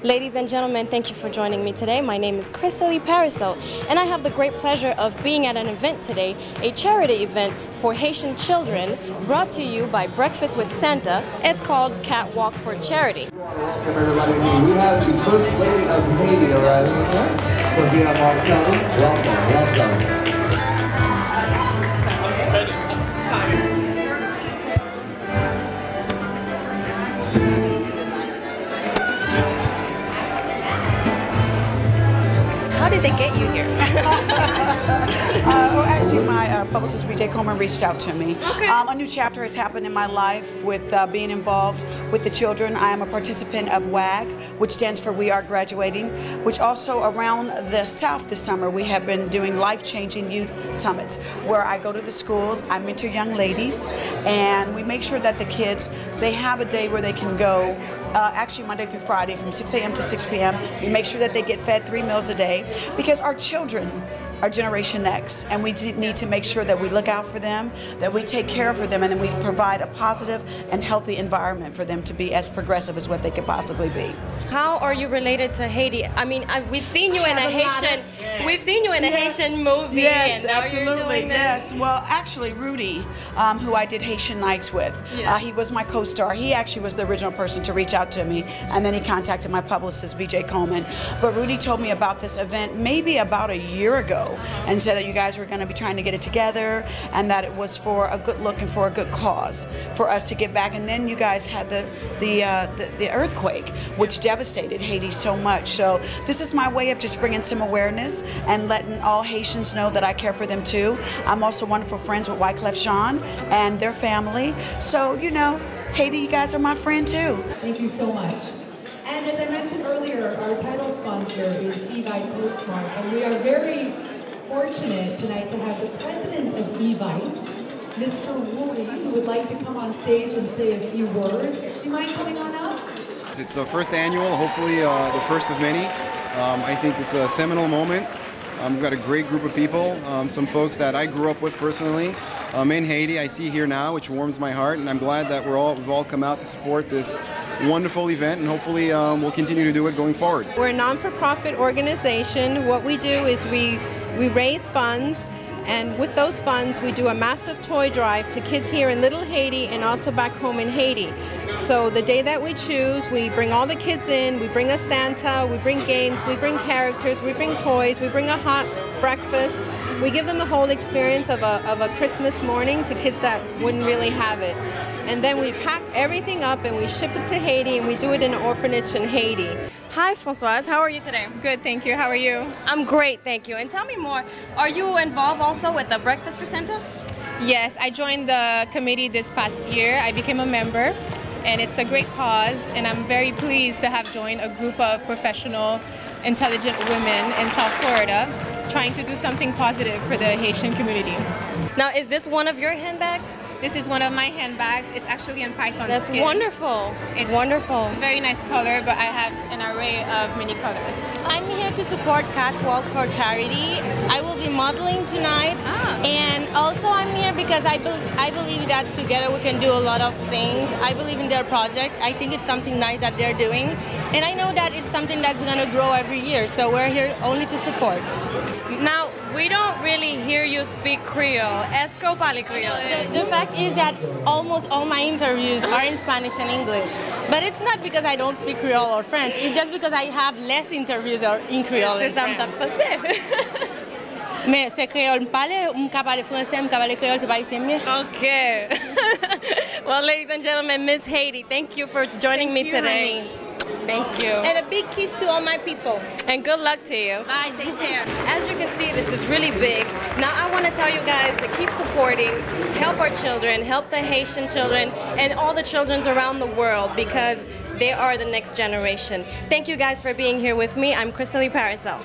Ladies and gentlemen, thank you for joining me today. My name is Christalie Parisot, and I have the great pleasure of being at an event today, a charity event for Haitian children, brought to you by Breakfast with Santa. It's called Catwalk for Charity. Welcome everybody. We have the First Lady of Haiti arriving here, Sophia Martelli. Welcome. How did they get you here? Actually, my publicist, BJ Coleman, reached out to me. Okay. A new chapter has happened in my life with being involved with the children. I am a participant of WAG, which stands for We Are Graduating, which also around the South this summer, we have been doing life-changing youth summits, where I go to the schools, I mentor young ladies, and we make sure that the kids, they have a day where they can go actually Monday through Friday from 6 a.m. to 6 p.m. We make sure that they get fed 3 meals a day because our children are Generation X, and we need to make sure that we look out for them, that we take care of them, and then we provide a positive and healthy environment for them to be as progressive as what they could possibly be. How are you related to Haiti? I mean, we've seen you in a Haitian, Haitian movie. Yes, and absolutely. Yes. Well, actually, Rudy, who I did Haitian Nights with, he was my co-star. He actually was the original person to reach out to me, and then he contacted my publicist, BJ Coleman. But Rudy told me about this event maybe about a year ago, and said that you guys were going to be trying to get it together, and that it was for a good look and for a good cause for us to get back. And then you guys had the earthquake, which devastated Haiti so much. So this is my way of just bringing some awareness and letting all Haitians know that I care for them too. I'm also wonderful friends with Wyclef Jean and their family. So, you know, Haiti, you guys are my friend too. Thank you so much. And as I mentioned earlier, our title sponsor is Evite Postmark, and we are very fortunate tonight to have the president of Evite, Mr. Woolley, who would like to come on stage and say a few words. Do you mind coming on up? It's the first annual, hopefully the first of many. I think it's a seminal moment. We've got a great group of people, some folks that I grew up with personally in Haiti. I see here now, which warms my heart, and I'm glad that we've all come out to support this wonderful event, and hopefully we'll continue to do it going forward. We're a non-for-profit organization. What we do is we raise funds, and with those funds we do a massive toy drive to kids here in Little Haiti and also back home in Haiti. So the day that we choose, we bring all the kids in, we bring a Santa, we bring games, we bring characters, we bring toys, we bring a hot breakfast. We give them the whole experience of a Christmas morning to kids that wouldn't really have it. And then we pack everything up and we ship it to Haiti, and we do it in an orphanage in Haiti. Hi, Françoise. How are you today? Good, thank you. How are you? I'm great, thank you. And tell me more. Are you involved also with the Breakfast for Santa? Yes, I joined the committee this past year. I became a member, and it's a great cause, and I'm very pleased to have joined a group of professional, intelligent women in South Florida trying to do something positive for the Haitian community. Now, is this one of your handbags? This is one of my handbags. It's actually in python That's skin. Wonderful. It's wonderful. It's a very nice color, but I have an array of many colors. I'm here to support Catwalk for Charity. I will be modeling tonight, and also I'm here because I believe that together we can do a lot of things. I believe in their project. I think it's something nice that they're doing, and I know that it's something that's going to grow every year, so we're here only to support. Now, we don't really hear you speak Creole. Est-ce que vous parlez Creole? The fact is that almost all my interviews are in Spanish and English. But it's not because I don't speak Creole or French. It's just because I have less interviews in Creole and French. Mais c'est créole, je parle français, je parle créole, c'est pas ici mieux. Okay. Well, ladies and gentlemen, Miss Haiti, thank you for joining me today. Honey. Thank you. And a big kiss to all my people. And good luck to you. Bye, take care. As you can see, this is really big. Now I want to tell you guys to keep supporting, help our children, help the Haitian children, and all the children around the world, because they are the next generation. Thank you guys for being here with me. I'm Christalie Parisot.